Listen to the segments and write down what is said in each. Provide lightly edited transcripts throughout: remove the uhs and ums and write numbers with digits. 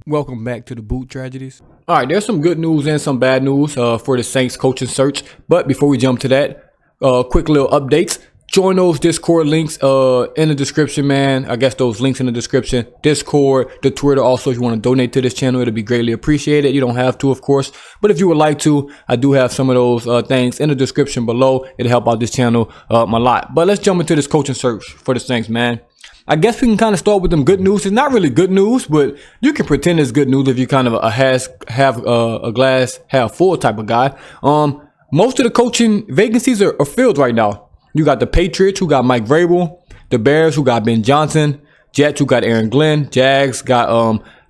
Welcome back to the Boot Tragedies. All right, there's some good news and some bad news for the Saints coaching search. But before we jump to that, quick little updates. Join those Discord links in the description, man. I guess those links in the description. Discord, the Twitter. Also, if you want to donate to this channel, it'll be greatly appreciated. You don't have to, of course. But if you would like to, I do have some of those things in the description below. It'll help out this channel a lot. But let's jump into this coaching search for the Saints, man. I guess we can kind of start with them good news. It's not really good news, but you can pretend it's good news if you're kind of a glass half full type of guy. Most of the coaching vacancies are filled right now. You got the Patriots, who got Mike Vrabel, the Bears, who got Ben Johnson, Jets, who got Aaron Glenn, Jags got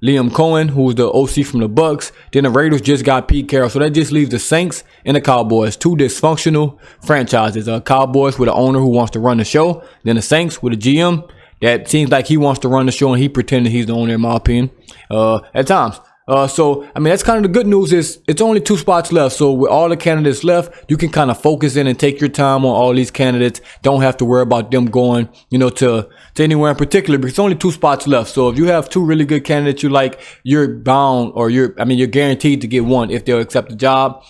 Liam Cohen, who's the OC from the Bucks. Then the Raiders just got Pete Carroll. So that just leaves the Saints and the Cowboys, two dysfunctional franchises. Cowboys with an owner who wants to run the show, then the Saints with a GM that seems like he wants to run the show and he pretending he's the owner, in my opinion, at times. So, I mean, that's kind of the good news is it's only 2 spots left. So with all the candidates left, you can kind of focus in and take your time on all these candidates. Don't have to worry about them going, to anywhere in particular, because it's only 2 spots left. So if you have 2 really good candidates you like, you're bound or you're guaranteed to get one if they'll accept the job.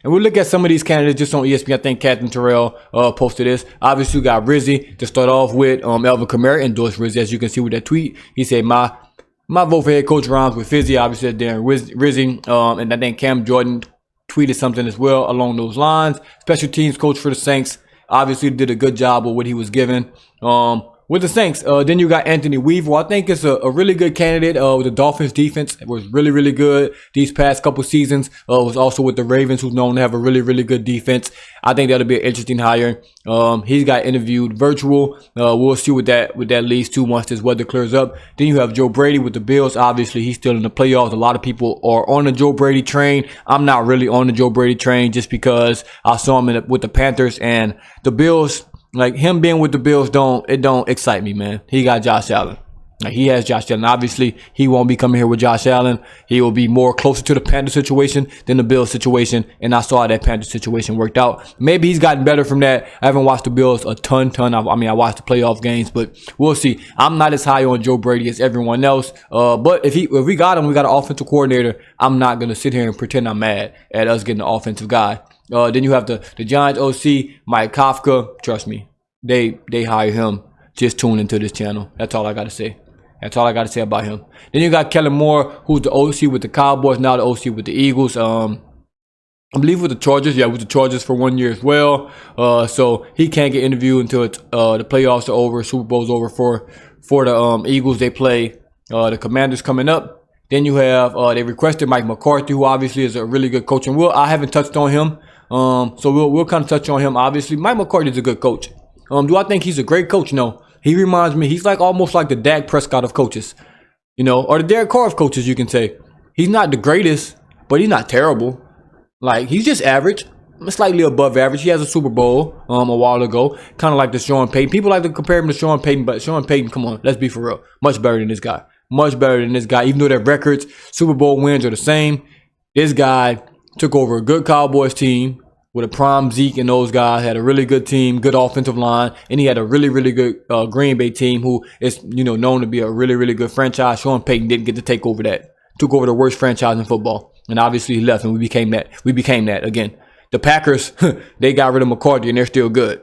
And we'll look at some of these candidates just on ESPN. I think Captain Terrell posted this. Obviously, we got Rizzy to start off with. Elvin Kamara endorsed Rizzy, as you can see with that tweet. He said, my vote for head coach rhymes with Fizzy. Obviously, Darren Rizzy. And I think Cam Jordan tweeted something as well along those lines. Special teams coach for the Saints. Obviously, did a good job with what he was given. With the Saints, then you got Anthony Weaver. I think it's a really good candidate. The Dolphins defense was really, really good these past couple seasons. Was also with the Ravens, who's known to have a really, really good defense. I think that'll be an interesting hire. He's got interviewed virtual. We'll see what that leads to once this weather clears up. Then you have Joe Brady with the Bills. Obviously, he's still in the playoffs. A lot of people are on the Joe Brady train. I'm not really on the Joe Brady train just because I saw him with the Panthers and the Bills. Like, him being with the Bills don't excite me, man. He got Josh Allen. Like, he has Josh Allen. Obviously, he won't be coming here with Josh Allen. He will be more closer to the Panthers situation than the Bills situation. And I saw how that Panthers situation worked out. Maybe he's gotten better from that. I haven't watched the Bills a ton. I watched the playoff games, but we'll see. I'm not as high on Joe Brady as everyone else. But if we got him, we got an offensive coordinator. I'm not going to sit here and pretend I'm mad at us getting an offensive guy. Then you have the Giants OC, Mike Kafka. Trust me, they hire him. Just tune into this channel. That's all I got to say. That's all I got to say about him. Then you got Kellen Moore, who's the OC with the Cowboys, now the OC with the Eagles. I believe with the Chargers. Yeah, with the Chargers for 1 year as well. So he can't get interviewed until the playoffs are over, Super Bowl's over for the Eagles. They play the Commanders coming up. Then you have they requested Mike McCarthy, who obviously is a really good coach. And I haven't touched on him. So we'll kind of touch on him. Obviously, Mike McCarthy is a good coach. Do I think he's a great coach? No. He reminds me, he's like almost like the Dak Prescott of coaches, or the Derek Carr of coaches, you can say. He's not the greatest, but he's not terrible. Like, he's just average, slightly above average. He has a Super Bowl a while ago, kind of like the Sean Payton. People like to compare him to Sean Payton, but Sean Payton, come on, let's be for real, much better than this guy. Much better than this guy, even though their records, Super Bowl wins are the same. This guy took over a good Cowboys team with a prime Zeke and those guys, had a really good team, good offensive line, and he had a really, really good Green Bay team who is, known to be a really, really good franchise. Sean Payton didn't get to take over that. Took over the worst franchise in football. And obviously he left and we became that. We became that again. The Packers, they got rid of McCarthy and they're still good.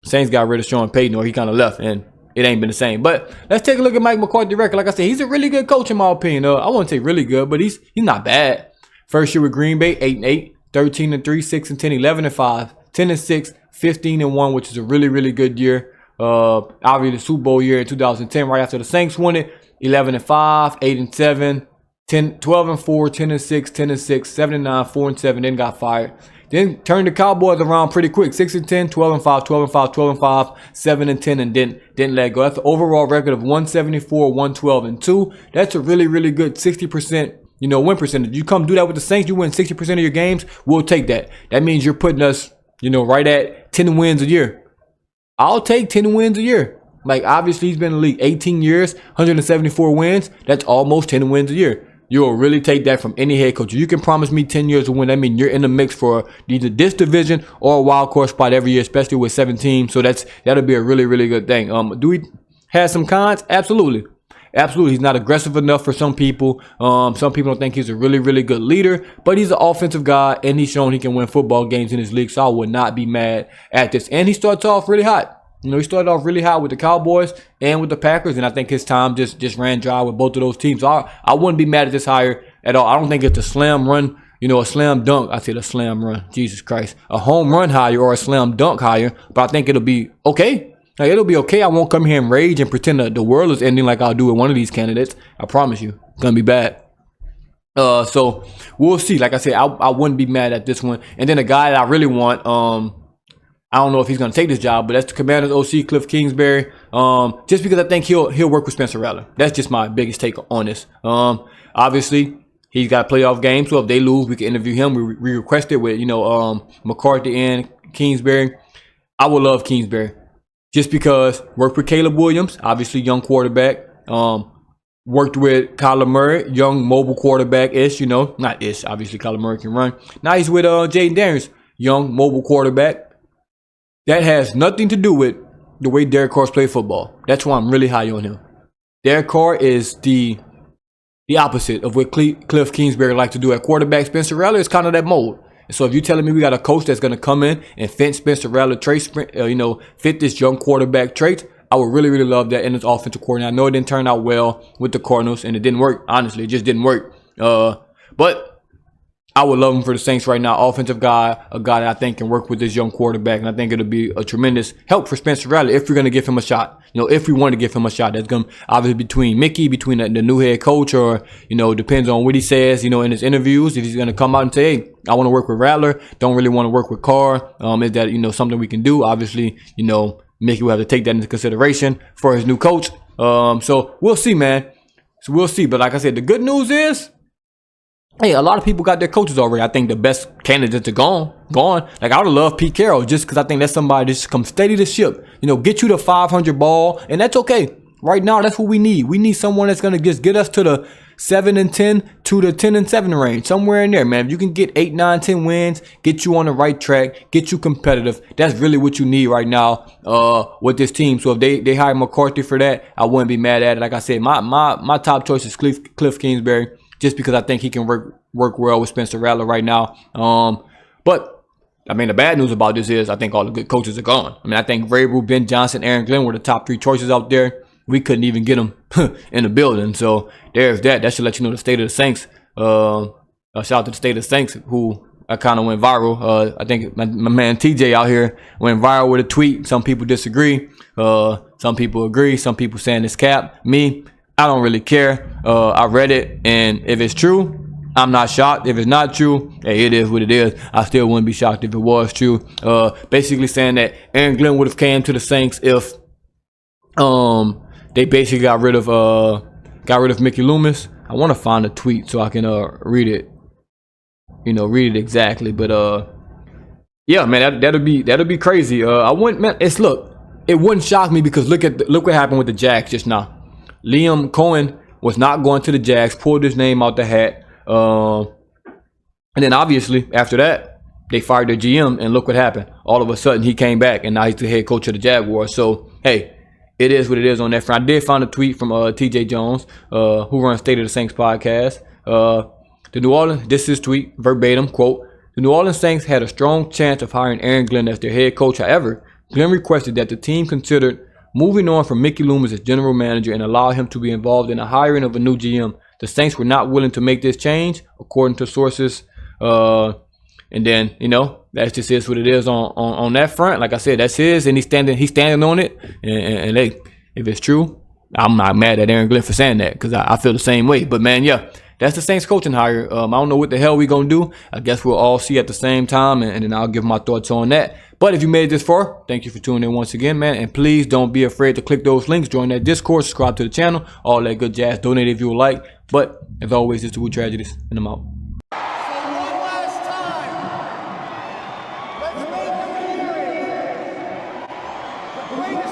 Saints got rid of Sean Payton, or he kind of left, and it ain't been the same. But let's take a look at Mike McCarthy's record. Like I said, he's a really good coach in my opinion. I wouldn't say really good, but he's not bad. First year with Green Bay, 8-8, 13-3, 6-10, 11-5, 10-6, 15-1, which is a really, really good year. Obviously the Super Bowl year in 2010, right after the Saints won it, 11-5, 8-7, 12-4, 10-6, 10-6, 7-9, 4-7, then got fired. Then turned the Cowboys around pretty quick, 6-10, 12-5, 12-5, 12-5, 7-10, and didn't let go. That's an overall record of 174, 112-2. That's a really, really good 60%. Win percentage. You come do that with the Saints, you win 60% of your games, we'll take that. That means you're putting us, right at 10 wins a year. I'll take 10 wins a year. Like, obviously, he's been in the league 18 years, 174 wins. That's almost 10 wins a year. You'll really take that from any head coach. You can promise me 10 years to win. That means you're in the mix for either this division or a wild card spot every year, especially with 7 teams. So that'll be a really, really good thing. Do we have some cons? Absolutely. Absolutely, he's not aggressive enough for some people. Some people don't think he's a really, really good leader, but he's an offensive guy, and he's shown he can win football games in his league, so I would not be mad at this. And he starts off really hot. He started off really hot with the Cowboys and with the Packers, and I think his time just ran dry with both of those teams. So I wouldn't be mad at this hire at all. I don't think it's a slam run, a slam dunk. I said a slam run. Jesus Christ. A home run hire or a slam dunk hire, but I think it'll be okay. Like, it'll be okay. I won't come here and rage and pretend that the world is ending like I'll do with one of these candidates. I promise you. It's going to be bad. So we'll see. Like I said, I wouldn't be mad at this one. And then a guy that I really want, I don't know if he's going to take this job, but that's the Commanders OC, Cliff Kingsbury. Just because I think he'll work with Spencer Rattler. That's just my biggest take on this. Obviously, he's got a playoff game, so if they lose, we can interview him. We requested with McCarthy and Kingsbury. I would love Kingsbury just because worked with Caleb Williams, obviously young quarterback. Worked with Kyler Murray, young mobile quarterback-ish. Not ish. Obviously, Kyler Murray can run. Now he's with Jaden Daniels, young mobile quarterback. That has nothing to do with the way Derek Carr's play football. That's why I'm really high on him. Derek Carr is the opposite of what Cliff Kingsbury likes to do at quarterback. Spencer Rattler is kind of that mold. And so if you're telling me we got a coach that's going to come in and fit Spencer Rattler traits, fit this young quarterback trait, I would really, really love that in this offensive coordinator. I know it didn't turn out well with the Cardinals, and it didn't work. Honestly, it just didn't work. But I would love him for the Saints right now. Offensive guy, a guy that I think can work with this young quarterback, and I think it'll be a tremendous help for Spencer Rattler if we're going to give him a shot. If we want to give him a shot, that's going to obviously between the new head coach, or depends on what he says, in his interviews. If he's going to come out and say, hey, I want to work with Rattler, don't really want to work with Carr. Is that something we can do? Obviously, Mickey will have to take that into consideration for his new coach. So we'll see, man. So we'll see. But like I said, the good news is, hey, a lot of people got their coaches already. I think the best candidates are gone. Like, I would love Pete Carroll just because I think that's somebody that just come steady the ship. Get you the 500 ball, and that's okay. Right now, that's what we need. We need someone that's going to just get us to the 7-10 to the 10-7 range. Somewhere in there, man. If you can get 8, 9, 10 wins, get you on the right track, get you competitive. That's really what you need right now with this team. So if they hire McCarthy for that, I wouldn't be mad at it. Like I said, my top choice is Cliff Kingsbury, just because I think he can work well with Spencer Rattler right now. But the bad news about this is I think all the good coaches are gone. I think Vrabel, Ben Johnson, Aaron Glenn were the top 3 choices out there. We couldn't even get them in the building. So there's that. That should let you know the state of the Saints. Shout out to the state of the Saints, who kind of went viral. I think my man TJ out here went viral with a tweet. Some people disagree. Some people agree. Some people saying it's cap. Me, I don't really care. I read it, and if it's true, I'm not shocked. If it's not true, hey, it is what it is. I still wouldn't be shocked if it was true. Basically saying that Aaron Glenn would have came to the Saints if they basically got rid of Mickey Loomis. I want to find a tweet so I can read it. Read it exactly. But yeah, man, that'll be crazy. I wouldn't, man. It wouldn't shock me because look what happened with the Jags just now. Liam Cohen was not going to the Jags, pulled his name out the hat. And then obviously after that, they fired their GM, and look what happened. All of a sudden he came back, and now he's the head coach of the Jaguars. So, hey, it is what it is on that front. I did find a tweet from TJ Jones, who runs State of the Saints podcast. This is his tweet, verbatim, quote, "The New Orleans Saints had a strong chance of hiring Aaron Glenn as their head coach. However, Glenn requested that the team considered moving on from Mickey Loomis as general manager and allow him to be involved in the hiring of a new GM. The Saints were not willing to make this change, according to sources." And then, that just is what it is on that front. Like I said, that's his, and he's standing on it. And hey, if it's true, I'm not mad at Aaron Glenn for saying that, because I feel the same way. But man, yeah, that's the Saints coaching hire. I don't know what the hell we gonna do. I guess we'll all see at the same time, and then I'll give my thoughts on that. But if you made it this far, thank you for tuning in once again, man. And please don't be afraid to click those links, join that Discord, subscribe to the channel, all that good jazz. Donate if you would like. But as always, it's the Woo Tragedies, and I'm out. Greatest